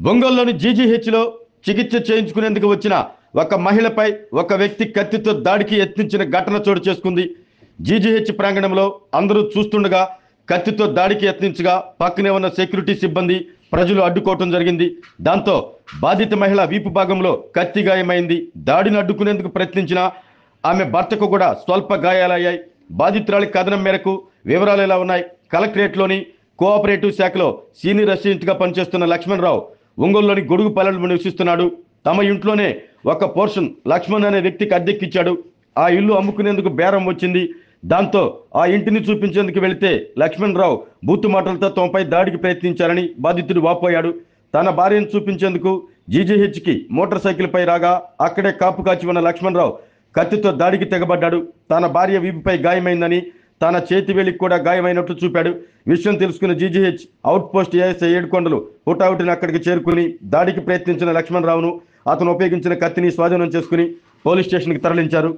ఒంగోలులోని జీజీహెచ్లో చికిత్స చేయించుకునేందుకు వచ్చిన ఒక మహిళపై ఒక వ్యక్తి కత్తితో దాడికి యత్నించిన ఘటన చోటు చేసుకుంది. జీజీహెచ్ ప్రాంగణంలో అందరూ చూస్తుండగా కత్తితో దాడికి యత్నించగా పక్కనే ఉన్న సెక్యూరిటీ సిబ్బంది ప్రజలు అడ్డుకోవటం జరిగింది. దాంతో బాధిత మహిళ వీపు భాగంలో కత్తి గాయమైంది. దాడిని అడ్డుకునేందుకు ప్రయత్నించిన ఆమె భర్తకు కూడా స్వల్ప గాయాలయ్యాయి. బాధితురాలి కథనం మేరకు వివరాలు ఎలా ఉన్నాయి? కలెక్టరేట్లోని కోఆపరేటివ్ శాఖలో సీనియర్ అసిస్టెంట్గా పనిచేస్తున్న లక్ష్మణరావు ఒంగోలులోని గొడుగుపాలెంలో నివసిస్తున్నాడు. తమ ఇంట్లోనే ఒక పోర్షన్ లక్ష్మణ్ అనే వ్యక్తికి అద్దెకిచ్చాడు. ఆ ఇల్లు అమ్ముకునేందుకు బేరం వచ్చింది. దాంతో ఆ ఇంటిని చూపించేందుకు వెళితే లక్ష్మణరావు బూతు మాటలతో తమపై దాడికి ప్రయత్నించారని బాధితుడు వాపోయాడు. తన భార్యను చూపించేందుకు జీజీహెచ్కి మోటార్ సైకిల్పై రాగా అక్కడే కాపు కాచి ఉన్న లక్ష్మణరావు కత్తితో దాడికి తెగబడ్డాడు. తన భార్య వీపుపై గాయమైందని, తన చేతి వేలికి కూడా గాయమైనట్లు చూపాడు. విషయం తెలుసుకున్న జీజీహెచ్ అవుట్ పోస్ట్ ఏఎస్ఐ ఏడుకొండలు హుటాహుటిన అక్కడికి చేరుకుని దాడికి ప్రయత్నించిన లక్ష్మణరావును అతను ఉపయోగించిన కత్తిని స్వాధీనం చేసుకుని పోలీస్ స్టేషన్కి తరలించారు.